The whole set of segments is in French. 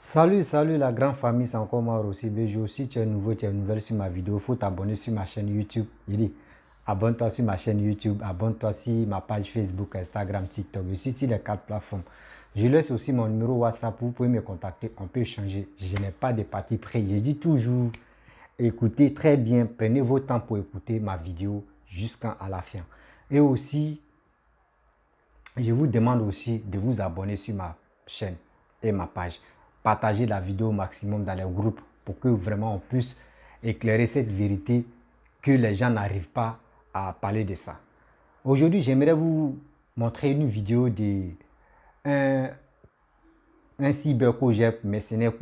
Salut la grande famille, c'est encore moi aussi. Béjo, si tu es nouveau, tu es nouvelle sur ma vidéo, il faut t'abonner sur ma chaîne YouTube. Il dit, abonne-toi sur ma chaîne YouTube, abonne-toi sur ma page Facebook, Instagram, TikTok. Je suis sur les 4 plateformes. Je laisse aussi mon numéro WhatsApp, vous pouvez me contacter, on peut échanger. Je n'ai pas de parti pris. Je dis toujours, écoutez très bien, prenez votre temps pour écouter ma vidéo jusqu'à la fin. Et aussi, je vous demande aussi de vous abonner sur ma chaîne et ma page. Partagez la vidéo au maximum dans les groupes pour que vraiment on puisse éclairer cette vérité que les gens n'arrivent pas à parler de ça. Aujourd'hui, j'aimerais vous montrer une vidéo de un cyber-cogep, mercenaire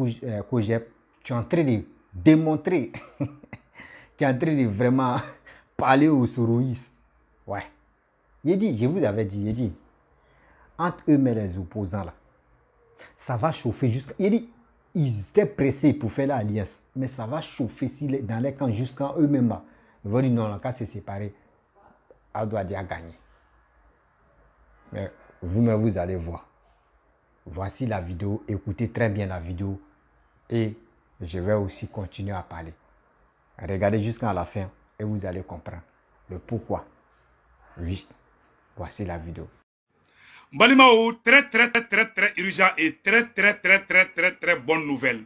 cogep, qui est en train de démontrer, qui est en train de vraiment parler aux soroïstes. Ouais. Il dit, je vous avais dit, il dit, entre eux et les opposants là, ça va chauffer jusqu'à... Il dit, ils étaient pressés pour faire l'alliance, mais ça va chauffer dans les camps jusqu'à eux-mêmes. Ils vont dire non, le cas c'est séparé, on doit dire gagner. Mais vous-même, vous allez voir. Voici la vidéo, écoutez très bien la vidéo et je vais aussi continuer à parler. Regardez jusqu'à la fin et vous allez comprendre le pourquoi. Oui, voici la vidéo. Balimao, très urgent et très bonne nouvelle.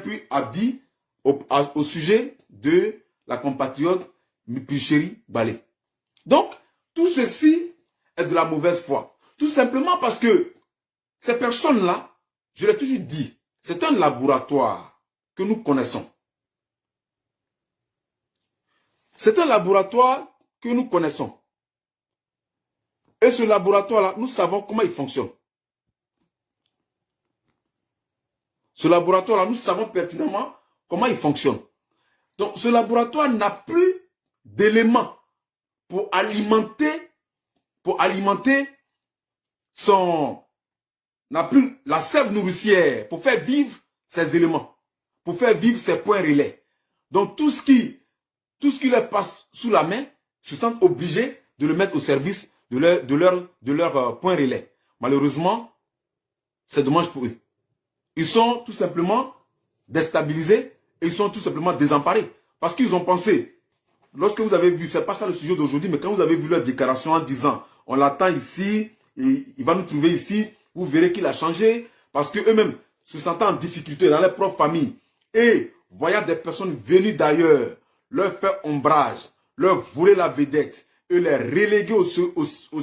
Puis a dit au sujet de la compatriote Mipicheri Balé. Donc, tout ceci est de la mauvaise foi. Tout simplement parce que ces personnes-là, je l'ai toujours dit, c'est un laboratoire que nous connaissons. C'est un laboratoire que nous connaissons. Et ce laboratoire-là, nous savons comment il fonctionne. Ce laboratoire-là, nous savons pertinemment comment il fonctionne. Donc, ce laboratoire n'a plus d'éléments pour alimenter n'a plus la sève nourricière pour faire vivre ces éléments, pour faire vivre ces points relais. Donc, tout ce qui leur passe sous la main, se sentent obligés de le mettre au service de leur point relais. Malheureusement, c'est dommage pour eux. Ils sont tout simplement déstabilisés et ils sont tout simplement désemparés. Parce qu'ils ont pensé, lorsque vous avez vu, c'est pas ça le sujet d'aujourd'hui, mais quand vous avez vu leur déclaration en disant, on l'attend ici, et il va nous trouver ici, vous verrez qu'il a changé, parce qu'eux-mêmes se sentant en difficulté dans leur propre famille, et voyant des personnes venues d'ailleurs, leur faire ombrage, leur voler la vedette, et les reléguer au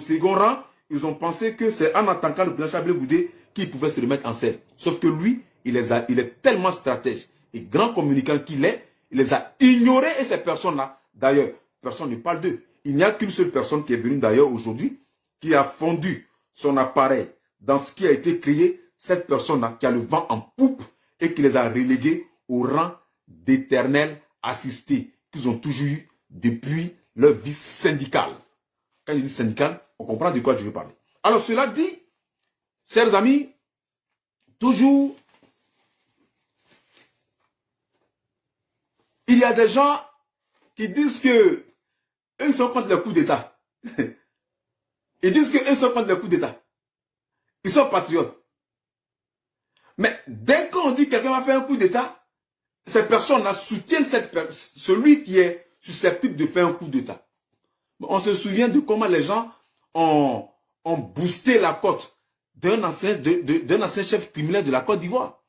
second rang, ils ont pensé que c'est en attaquant le président Chablé Goudé qu'il pouvait se remettre en selle. Sauf que lui, il est tellement stratège et grand communicant qu'il est, il les a ignorés et ces personnes-là, d'ailleurs, personne ne parle d'eux. Il n'y a qu'une seule personne qui est venue d'ailleurs aujourd'hui, qui a fondu son appareil dans ce qui a été créé, cette personne-là qui a le vent en poupe et qui les a relégués au rang d'éternels assistés qu'ils ont toujours eu depuis leur vie syndicale. Quand je dis syndicale, on comprend de quoi je veux parler. Alors cela dit, chers amis, toujours, il y a des gens qui disent que eux sont contre le coup d'État. Ils disent que eux sont contre le coup d'État. Ils sont patriotes. Mais dès qu'on dit que quelqu'un va faire un coup d'État, ces personnes-là soutiennent celui qui est susceptible de faire un coup d'État. On se souvient de comment les gens ont boosté la cote d'un ancien chef criminel de la Côte d'Ivoire,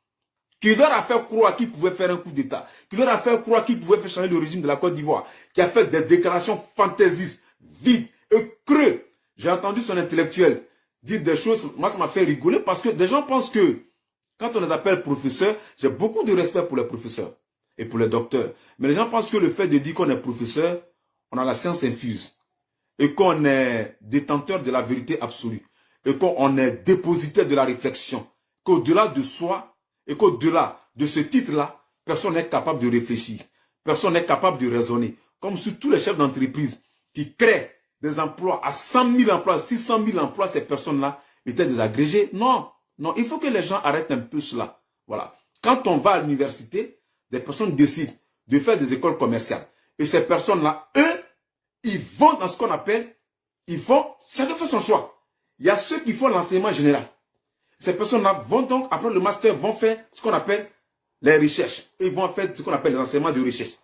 qui leur a fait croire qu'il pouvait faire un coup d'État, qui leur a fait croire qu'il pouvait faire changer le régime de la Côte d'Ivoire, qui a fait des déclarations fantaisistes, vides et creux. J'ai entendu son intellectuel dire des choses, moi ça m'a fait rigoler parce que des gens pensent que quand on les appelle professeurs, j'ai beaucoup de respect pour les professeurs et pour les docteurs, mais les gens pensent que le fait de dire qu'on est professeur, on a la science infuse et qu'on est détenteur de la vérité absolue et qu'on est dépositaire de la réflexion, qu'au-delà de soi et qu'au-delà de ce titre-là, personne n'est capable de réfléchir, personne n'est capable de raisonner, comme si tous les chefs d'entreprise qui créent des emplois à 100 000 emplois, 600 000 emplois, ces personnes-là étaient des agrégés. Non, non, il faut que les gens arrêtent un peu cela. Voilà. Quand on va à l'université, des personnes décident de faire des écoles commerciales. Et ces personnes-là, eux, ils vont dans ce qu'on appelle, chacun fait son choix. Il y a ceux qui font l'enseignement général. Ces personnes-là vont donc, après le master, vont faire ce qu'on appelle les recherches. Ils vont faire ce qu'on appelle les enseignements de recherche.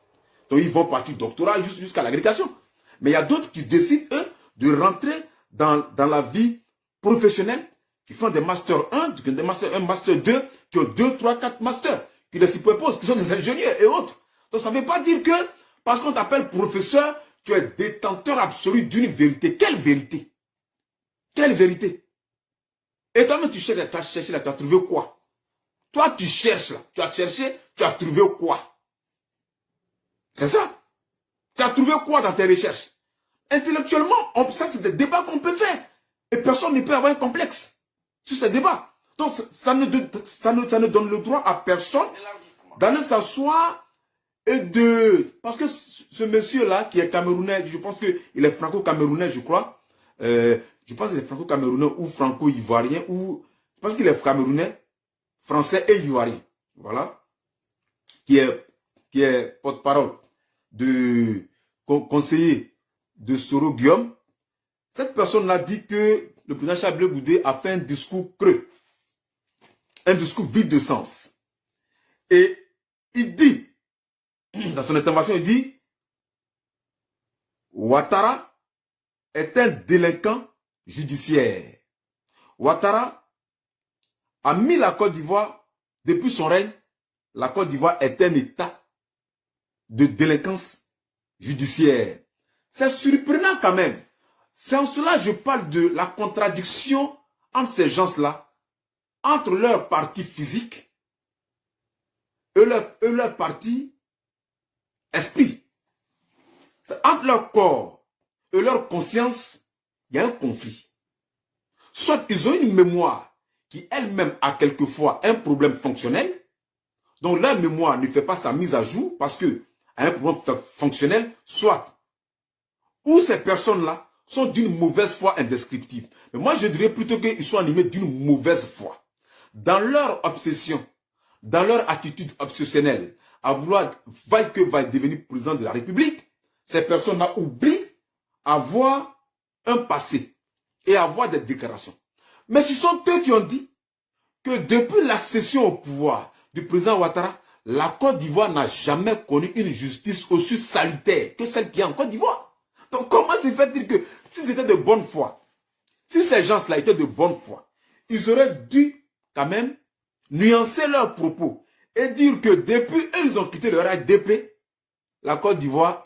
Donc, ils vont partir doctorat jusqu'à l'agrégation. Mais il y a d'autres qui décident, eux, de rentrer dans la vie professionnelle, qui font des Master 1, des Master 1, Master 2, qui ont 2, 3, 4 Masters, qui les superposent, qui sont des ingénieurs et autres. Donc, ça ne veut pas dire que, parce qu'on t'appelle professeur, tu es détenteur absolu d'une vérité. Quelle vérité? Quelle vérité? Et toi-même, tu cherches, tu as cherché là, tu as trouvé quoi? Toi, tu cherches là, tu as cherché, tu as trouvé quoi? C'est ça. Tu as trouvé quoi dans tes recherches? Intellectuellement, ça c'est des débats qu'on peut faire. Et personne ne peut avoir un complexe sur ces débats. Donc ça ne donne le droit à personne d'aller s'asseoir et de... Parce que ce monsieur-là, qui est camerounais, je pense qu'il est franco-camerounais, je crois. Je pense qu'il est franco-camerounais ou franco-ivoirien, ou... Je pense qu'il est camerounais, français et ivoirien. Voilà. Qui est porte-parole de conseiller de Soro Guillaume. Cette personne-là dit que le président Chablé Boudé a fait un discours creux. Un discours vide de sens. Et il dit, dans son intervention, il dit, Ouattara est un délinquant judiciaire. Ouattara a mis la Côte d'Ivoire, depuis son règne, la Côte d'Ivoire est un état de délinquance judiciaire. C'est surprenant quand même. C'est en cela que je parle de la contradiction entre ces gens-là, entre leur parti physique et leur parti esprit. Entre leur corps et leur conscience, il y a un conflit. Soit ils ont une mémoire qui elle-même a quelquefois un problème fonctionnel, donc leur mémoire ne fait pas sa mise à jour parce que a un problème fonctionnel, soit ou ces personnes-là sont d'une mauvaise foi indescriptible. Mais moi, je dirais plutôt qu'ils sont animés d'une mauvaise foi. Dans leur obsession, dans leur attitude obsessionnelle, à vouloir, vaille que vaille devenir président de la République, ces personnes-là oublient avoir un passé et avoir des déclarations. Mais ce sont eux qui ont dit que depuis l'accession au pouvoir du président Ouattara, la Côte d'Ivoire n'a jamais connu une justice aussi salutaire que celle qu'il y a en Côte d'Ivoire. Donc comment se fait-il que si c'était de bonne foi, si ces gens-là étaient de bonne foi, ils auraient dû quand même nuancer leurs propos et dire que depuis eux, ils ont quitté le RHDP, la Côte d'Ivoire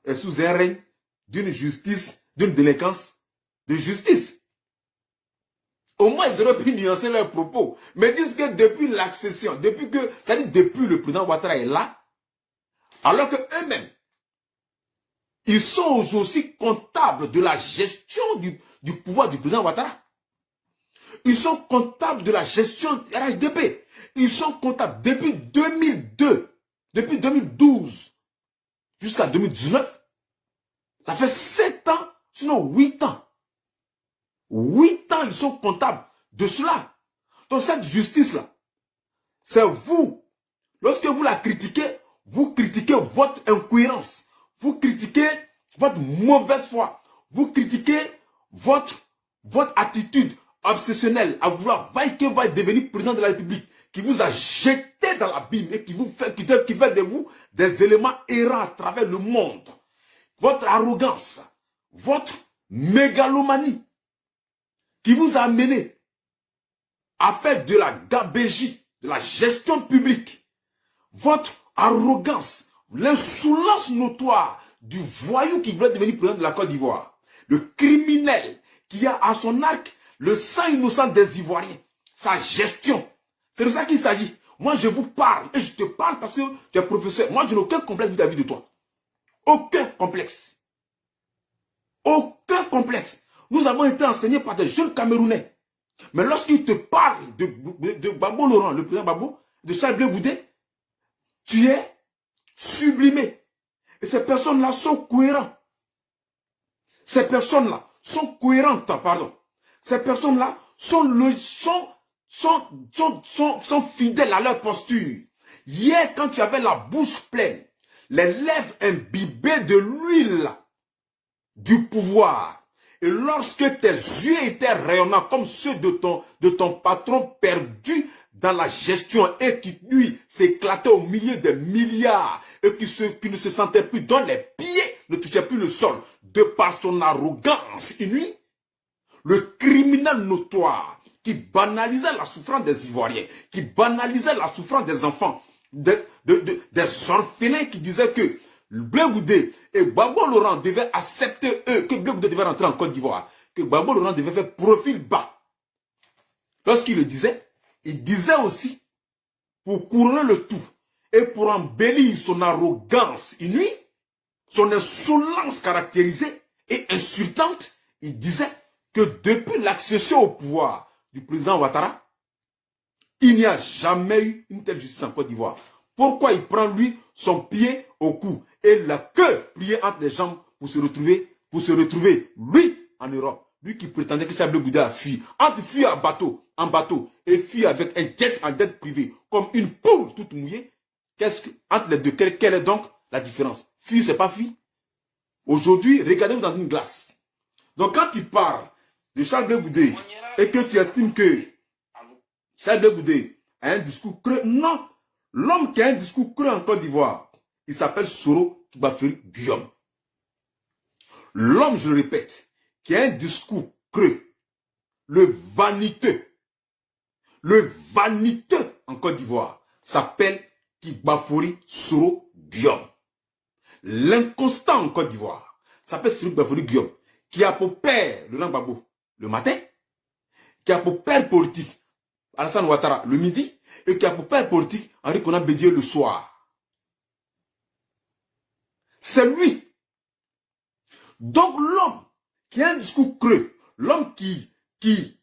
est sous un règne d'une justice, d'une délinquance de justice. Au moins, ils auraient pu nuancer leurs propos. Mais disent que depuis l'accession, c'est-à-dire depuis le président Ouattara est là, alors que eux-mêmes, ils sont aussi comptables de la gestion du pouvoir du président Ouattara. Ils sont comptables de la gestion du RHDP. Ils sont comptables depuis 2002, depuis 2012 jusqu'à 2019. Ça fait 7 ans, sinon 8 ans. 8 ans, ils sont comptables de cela. Donc cette justice-là, c'est vous. Lorsque vous la critiquez, vous critiquez votre incohérence. Vous critiquez votre mauvaise foi. Vous critiquez votre attitude obsessionnelle à vouloir vaille devenir président de la République, qui vous a jeté dans l'abîme et qui fait de vous des éléments errants à travers le monde. Votre arrogance, votre mégalomanie, qui vous a amené à faire de la gabégie, de la gestion publique. Votre arrogance, l'insolence notoire du voyou qui voulait devenir président de la Côte d'Ivoire. Le criminel qui a à son arc le sang innocent des Ivoiriens. Sa gestion. C'est de ça qu'il s'agit. Moi, je vous parle et je te parle parce que tu es professeur. Moi, je n'ai aucun complexe vis-à-vis de toi. Aucun complexe. Aucun complexe. Nous avons été enseignés par des jeunes Camerounais. Mais lorsqu'ils te parlent de Babo Laurent, le président Babo, de Chablé Boudé, tu es sublimé. Et ces personnes-là sont cohérentes. Ces personnes-là sont cohérentes, pardon. Ces personnes-là sont fidèles à leur posture. Hier, quand tu avais la bouche pleine, les lèvres imbibées de l'huile du pouvoir, Et lorsque tes yeux étaient rayonnants comme ceux de ton patron perdu dans la gestion et qui, lui, s'éclatait au milieu des milliards et qui ne se sentait plus, dont les pieds ne touchaient plus le sol, de par son arrogance inouïe, le criminel notoire qui banalisait la souffrance des Ivoiriens, qui banalisait la souffrance des enfants, des orphelins, qui disaient que Blé Goudé et Gbagbo Laurent devaient accepter eux, que Blé Goudé devait rentrer en Côte d'Ivoire, que Gbagbo Laurent devait faire profil bas. Lorsqu'il le disait, il disait aussi, pour couronner le tout, et pour embellir son arrogance inouïe, son insolence caractérisée et insultante, il disait que depuis l'accession au pouvoir du président Ouattara, il n'y a jamais eu une telle justice en Côte d'Ivoire. Pourquoi il prend lui son pied au cou et la queue pliée entre les jambes pour se retrouver lui en Europe, lui qui prétendait que Charles Blé Goudé a fui, entre fuir en bateau et fuir avec un jet en jet privé comme une poule toute mouillée. Entre les deux, quelle est donc la différence? Fuir, c'est pas fuir. Aujourd'hui, regardez-vous dans une glace. Donc quand tu parles de Charles Blé Goudé et que tu estimes que Charles Blé Goudé a un discours creux, non. L'homme qui a un discours creux en Côte d'Ivoire, il s'appelle Soro Baféry Guillaume. L'homme, je le répète, qui a un discours creux, le vaniteux en Côte d'Ivoire, s'appelle Baféry Soro Guillaume. L'inconstant en Côte d'Ivoire s'appelle Soro Baféry Guillaume, qui a pour père Laurent Gbagbo le matin, qui a pour père politique Alassane Ouattara le midi, et qui a pour père politique Henri Konan Bédié le soir. C'est lui. Donc l'homme qui a un discours creux, l'homme qui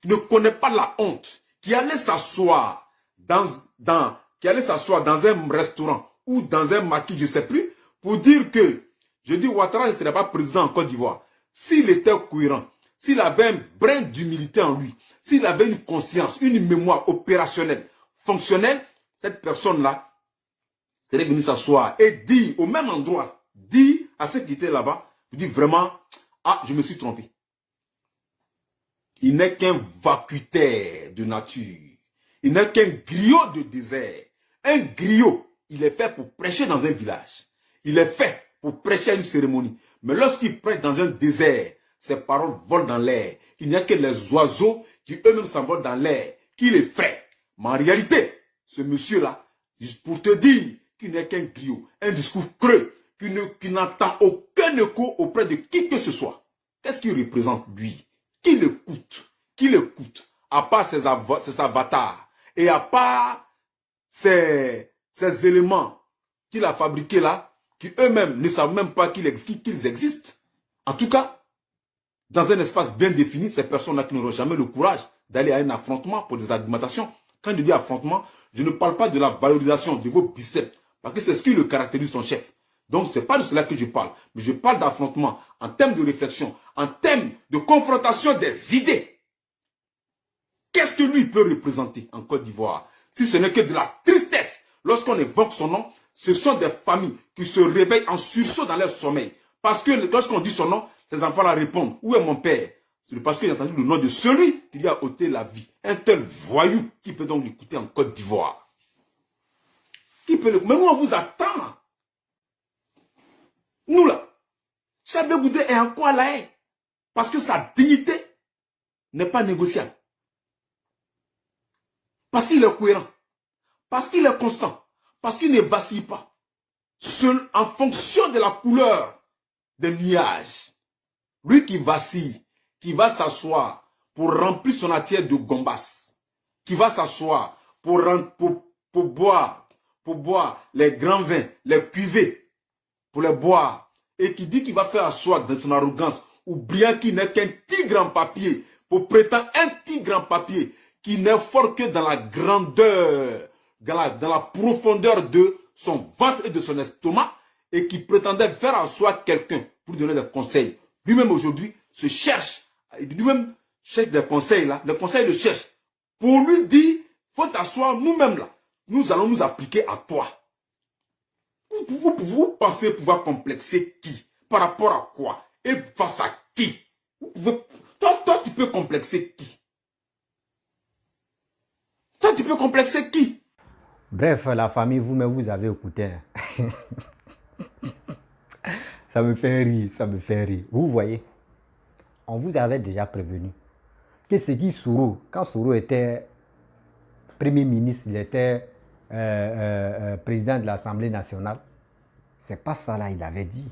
ne connaît pas la honte, qui allait s'asseoir dans un restaurant ou dans un maquis, je ne sais plus, pour dire que, je dis Ouattara ne serait pas président en Côte d'Ivoire. S'il était cohérent, s'il avait un brin d'humilité en lui, s'il avait une conscience, une mémoire opérationnelle, fonctionnelle, cette personne-là serait venue s'asseoir et dire au même endroit, dire à ceux qui étaient là-bas, dire vraiment, ah, je me suis trompé. Il n'est qu'un vacuitaire de nature. Il n'est qu'un griot de désert. Un griot, il est fait pour prêcher dans un village. Il est fait pour prêcher à une cérémonie. Mais lorsqu'il prêche dans un désert, ses paroles volent dans l'air. Il n'y a que les oiseaux qui eux-mêmes s'envolent dans l'air, qui les fraient. Mais en réalité, ce monsieur-là, pour te dire qu'il n'est qu'un griot, un discours creux, qui n'entend aucun écho auprès de qui que ce soit. Qu'est-ce qu'il représente, lui? Qui l'écoute? Qui l'écoute? À part ses avatars et à part ces éléments qu'il a fabriqués là, qui eux-mêmes ne savent même pas qu'ils existent. En tout cas, dans un espace bien défini, ces personnes-là qui n'auront jamais le courage d'aller à un affrontement pour des argumentations. Quand je dis affrontement, je ne parle pas de la valorisation de vos biceps, parce que c'est ce qui le caractérise son chef. Donc, ce n'est pas de cela que je parle, mais je parle d'affrontement en termes de réflexion, en termes de confrontation des idées. Qu'est-ce que lui peut représenter en Côte d'Ivoire? Si ce n'est que de la tristesse. Lorsqu'on évoque son nom, ce sont des familles qui se réveillent en sursaut dans leur sommeil. Parce que lorsqu'on dit son nom, les enfants-là répondent, où est mon père? C'est parce qu'il a entendu le nom de celui qui lui a ôté la vie. Un tel voyou qui peut donc l'écouter en Côte d'Ivoire. Qui peut le... Mais nous, on vous attend. Nous, là, Charles Blé Goudé est encore à la haie. Parce que sa dignité n'est pas négociable. Parce qu'il est cohérent. Parce qu'il est constant. Parce qu'il ne vacille pas. Seul en fonction de la couleur des nuages. Lui qui vacille, qui va s'asseoir pour remplir son assiette de gombas, qui va s'asseoir pour boire les grands vins, les cuvées, pour les boire, et qui dit qu'il va faire asseoir dans son arrogance, oubliant qu'il n'est qu'un tigre en papier, pour prétendre un tigre en papier, qui n'est fort que dans la grandeur, dans la profondeur de son ventre et de son estomac, et qui prétendait faire asseoir quelqu'un pour donner des conseils. Lui-même aujourd'hui se cherche, lui-même cherche des conseils là, les conseils le cherche. Pour lui dire, faut t'asseoir nous-mêmes là, nous allons nous appliquer à toi. Vous pensez pouvoir complexer qui? Par rapport à quoi? Et face à qui? Toi, tu peux complexer qui? Toi, tu peux complexer qui? Bref, la famille, vous-même, vous avez écouté. Ça me fait rire, ça me fait rire. Vous voyez, on vous avait déjà prévenu que c'est qui Soro, quand Soro était Premier ministre, il était président de l'Assemblée nationale, c'est pas ça là, il avait dit.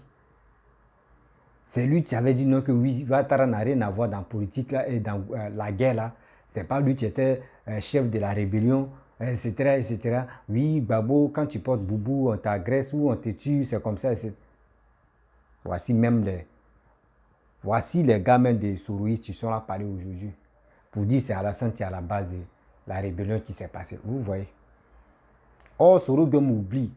C'est lui qui avait dit non que oui, Ouattara n'a rien à voir dans la politique là, et dans la guerre là. C'est pas lui qui était chef de la rébellion, etc., etc. Oui, Babo, quand tu portes boubou, on t'agresse ou on te tue, c'est comme ça. Voici même voici les gamins des soroïstes qui sont là parler aujourd'hui. Pour dire c'est Alassane qui est à la base de la rébellion qui s'est passée. Vous voyez. Or, Soro Gom oublie.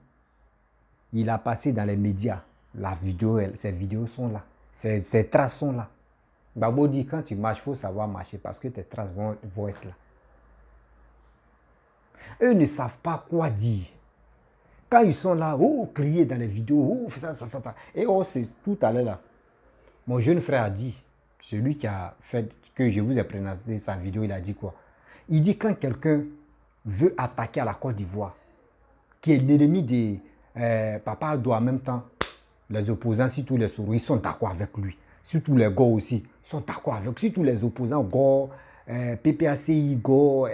Il a passé dans les médias. La vidéo, ces vidéos sont là. Ces traces sont là. Babo dit quand tu marches, il faut savoir marcher parce que tes traces vont être là. Eux ne savent pas quoi dire. Quand ils sont là, oh, crier dans les vidéos, oh, ça. Et oh, c'est tout à l'heure là. Mon jeune frère a dit, celui qui a fait, que je vous ai présenté sa vidéo, il a dit quoi? Il dit quand quelqu'un veut attaquer à la Côte d'Ivoire, qui est l'ennemi de Papa Ado en même temps, les opposants, si tous les Soro, ils sont d'accord avec lui. Surtout les Go aussi, ils sont d'accord avec lui. Surtout les opposants Go, PPACI, Go,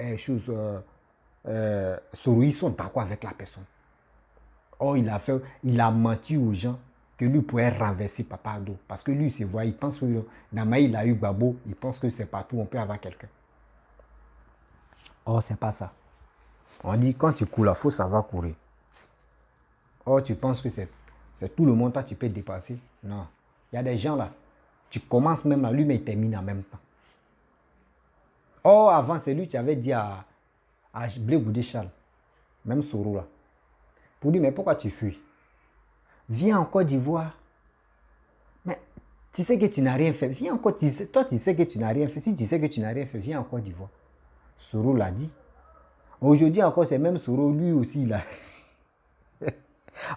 Soro, ils sont d'accord avec la personne. Or, il a menti aux gens que lui pourrait renverser Papa Ado. Parce que lui, se voit, il pense que dans Maï, il a eu Babo, il pense que c'est partout, on peut avoir quelqu'un. Or, c'est pas ça. On dit, quand tu cours, il faut savoir courir. Or, tu penses que c'est tout le monde, toi, tu peux dépasser. Non. Il y a des gens là, tu commences même là, lui, mais il termine en même temps. Or, avant, c'est lui qui avait dit à Blé Goudé Charles, même Soro là, pour lui, mais pourquoi tu fuis? Viens en Côte d'Ivoire. Mais tu sais que tu n'as rien fait. Viens en Côte d'Ivoire. Toi, tu sais que tu n'as rien fait. Si tu sais que tu n'as rien fait, viens en Côte d'Ivoire. Soro l'a dit. Aujourd'hui encore, c'est même Soro, lui aussi, là.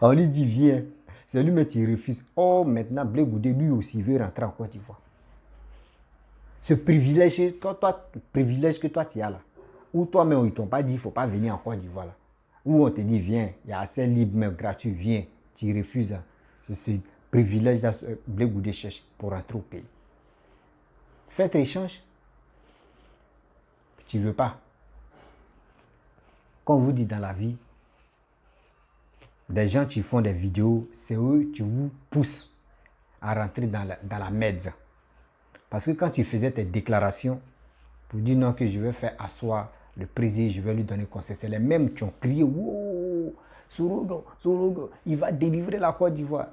On lui dit, viens. C'est lui, mais tu refuses. Oh, maintenant, Blé Goudé, lui aussi, veut rentrer en Côte d'Ivoire. Ce privilège, privilège que toi, tu as là. Ou toi-même, ils ne t'ont pas dit, il ne faut pas venir en Côte d'Ivoire là. Ou on te dit, viens, il y a assez libre, mais gratuit, viens. Tu refuses. C'est ce privilège là, Blé Goudé cherche pour rentrer au pays. Faites l'échange. Tu ne veux pas. Comme on vous dit dans la vie, des gens qui font des vidéos, c'est eux qui vous poussent à rentrer dans la merde. Parce que quand tu faisais tes déclarations pour dire non que je vais faire asseoir le président, je vais lui donner conseil, c'est les mêmes qui ont crié, wow, Sorogo, il va délivrer la Côte d'Ivoire.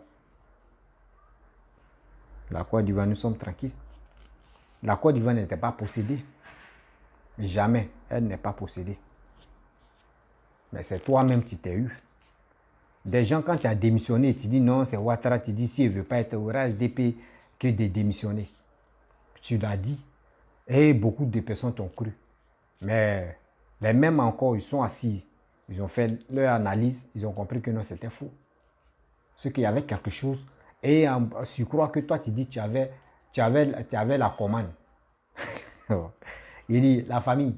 La Côte d'Ivoire, nous sommes tranquilles. La Côte d'Ivoire n'était pas possédée. Jamais, elle n'est pas possédée. Mais c'est toi-même qui t'es eu. Des gens, quand tu as démissionné, tu dis non, c'est Ouattara, tu dis si il ne veut pas être au RHDP que de démissionner. Tu l'as dit. Et beaucoup de personnes t'ont cru. Mais les mêmes encore, ils sont assis. Ils ont fait leur analyse, ils ont compris que non, c'était faux. C'est qu'il y avait quelque chose. Et tu crois que toi, tu dis tu avais la commande. Il dit, la famille,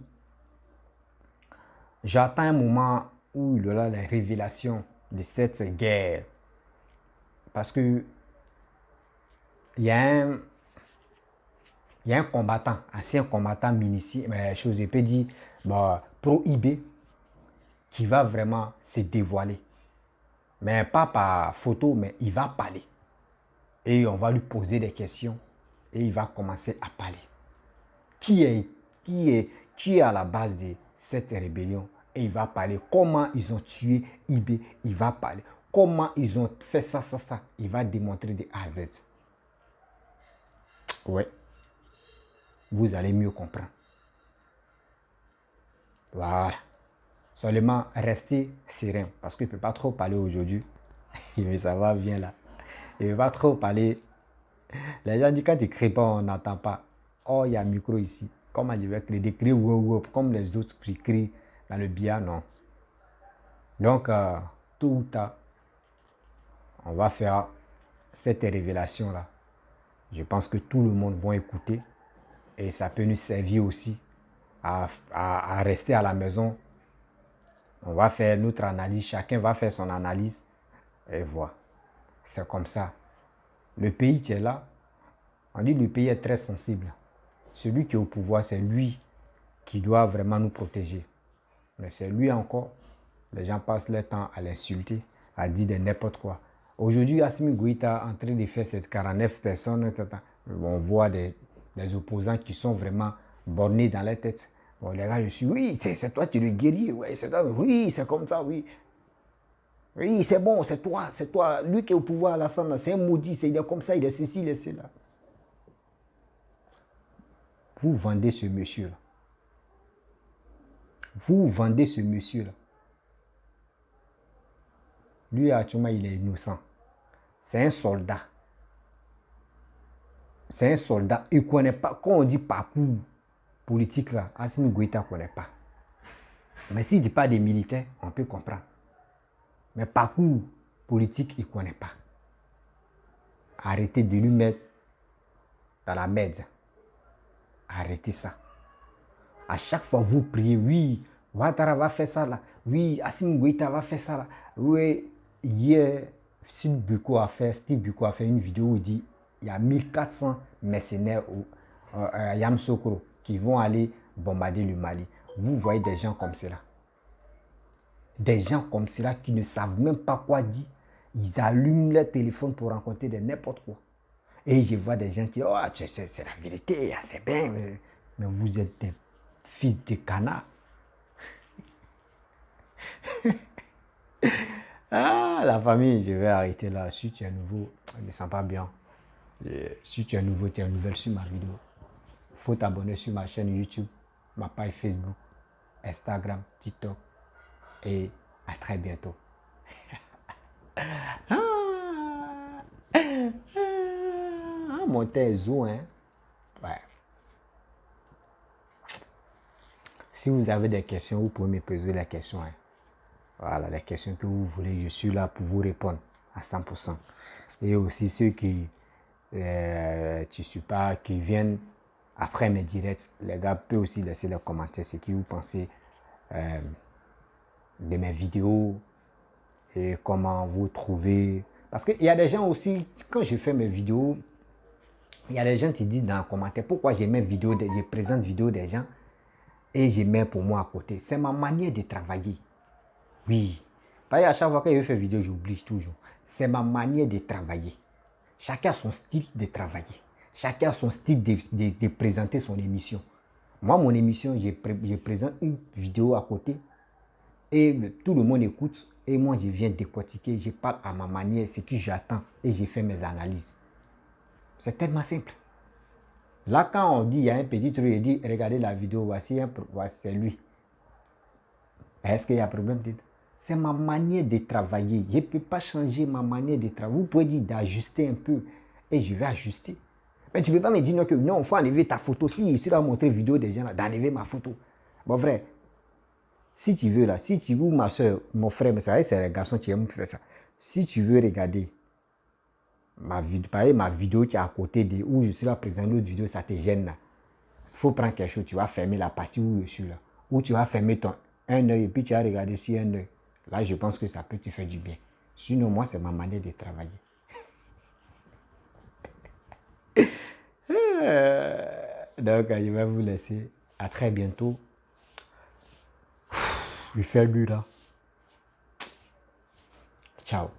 j'attends un moment où il y aura la révélation de cette guerre. Parce que il y a un combattant, ancien combattant je peux dire, pro-IB, qui va vraiment se dévoiler. Mais pas par photo, mais il va parler. Et on va lui poser des questions. Et il va commencer à parler. Qui est à la base de cette rébellion? Et il va parler comment ils ont tué IB. Il va parler comment ils ont fait ça. Il va démontrer de A à Z. Ouais. Vous allez mieux comprendre. Voilà. Seulement restez serein. Parce qu'il ne peut pas trop parler aujourd'hui. Mais ça va bien là. Il ne peut pas trop parler. Les gens disent quand tu ne cries pas, on n'entend pas. Oh, il y a un micro ici. Comment je vais crier? Des cris comme les autres qui crient dans le billard, non. Donc, tôt ou tard, on va faire cette révélation-là. Je pense que tout le monde va écouter et ça peut nous servir aussi à rester à la maison. On va faire notre analyse, chacun va faire son analyse et voilà. C'est comme ça. Le pays qui est là, on dit que le pays est très sensible. Celui qui est au pouvoir, c'est lui qui doit vraiment nous protéger. Mais c'est lui encore. Les gens passent leur temps à l'insulter, à dire de n'importe quoi. Aujourd'hui, Assimi Goïta en train de faire cette 49 personnes. On voit des opposants qui sont vraiment bornés dans la tête. Bon, les gars, je suis, oui, c'est toi, tu es le guerrier. Ouais, c'est toi, oui, c'est comme ça, oui. Oui, c'est bon, c'est toi. Lui qui est au pouvoir, Alassane, c'est un maudit, il est comme ça, il est ceci, il est cela. Vous vendez ce monsieur-là. Vous vendez ce monsieur-là. Lui, actuellement, il est innocent. C'est un soldat. C'est un soldat. Il ne connaît pas. Quand on dit parcours politique, là, Assimi Goïta ne connaît pas. Mais s'il ne dit pas des militaires, on peut comprendre. Mais parcours politique, il ne connaît pas. Arrêtez de lui mettre dans la merde. Arrêtez ça. À chaque fois, vous priez, oui, Ouattara va faire ça là. Oui, Assimi Goïta va faire ça là. Oui, hier, Steve Biko a fait une vidéo où il dit il y a 1400 mercenaires à Yamoussoukro qui vont aller bombarder le Mali. Vous voyez des gens comme cela. Des gens comme cela qui ne savent même pas quoi dire. Ils allument leur téléphone pour rencontrer de n'importe quoi. Et je vois des gens qui disent, oh, c'est la vérité, c'est bien. Mais vous êtes des fils de canard. Ah, la famille, je vais arrêter là. Si tu es nouveau, je ne me sens pas bien. Et si tu es nouveau, tu es nouvelle sur ma vidéo. Il faut t'abonner sur ma chaîne YouTube, ma page Facebook, Instagram, TikTok. Et à très bientôt. Mon thé zo, hein. Ouais. Si vous avez des questions, vous pouvez me poser les questions. Hein. Voilà, les questions que vous voulez, je suis là pour vous répondre à 100%. Et aussi ceux qui qui viennent après mes directs, les gars peuvent aussi laisser leurs commentaires, ce que vous pensez de mes vidéos et comment vous trouvez. Parce qu'il y a des gens aussi, quand je fais mes vidéos, il y a des gens qui disent dans les commentaires pourquoi je mets vidéo, je présente vidéo des gens et je mets pour moi à côté. C'est ma manière de travailler. Oui. Parce qu'à chaque fois que je fais vidéo, j'oublie toujours. C'est ma manière de travailler. Chacun a son style de travailler. Chacun a son style de présenter son émission. Moi, mon émission, je présente une vidéo à côté et tout le monde écoute et moi, je viens décortiquer, je parle à ma manière, ce que j'attends et je fais mes analyses. C'est tellement simple. Là, quand on dit, il y a un petit truc, il dit, regardez la vidéo, voici c'est lui. Est-ce qu'il y a un problème? C'est ma manière de travailler. Je ne peux pas changer ma manière de travailler. Vous pouvez dire d'ajuster un peu et je vais ajuster. Mais tu ne peux pas me dire non, que non, il faut enlever ta photo. Si tu vas montrer vidéo des gens, d'enlever ma photo. Bon, vrai, si tu veux, là, si tu veux, ma soeur, mon frère, mais c'est les garçons qui aiment faire ça. Si tu veux regarder ma vidéo qui est à côté de où je suis là présent, l'autre vidéo, ça te gêne là. Il faut prendre quelque chose, tu vas fermer la partie où je suis là. Ou tu vas fermer un œil et puis tu vas regarder sur un œil. Là, je pense que ça peut te faire du bien. Sinon, moi, c'est ma manière de travailler. Donc, je vais vous laisser. À très bientôt. Je fais lui là. Ciao.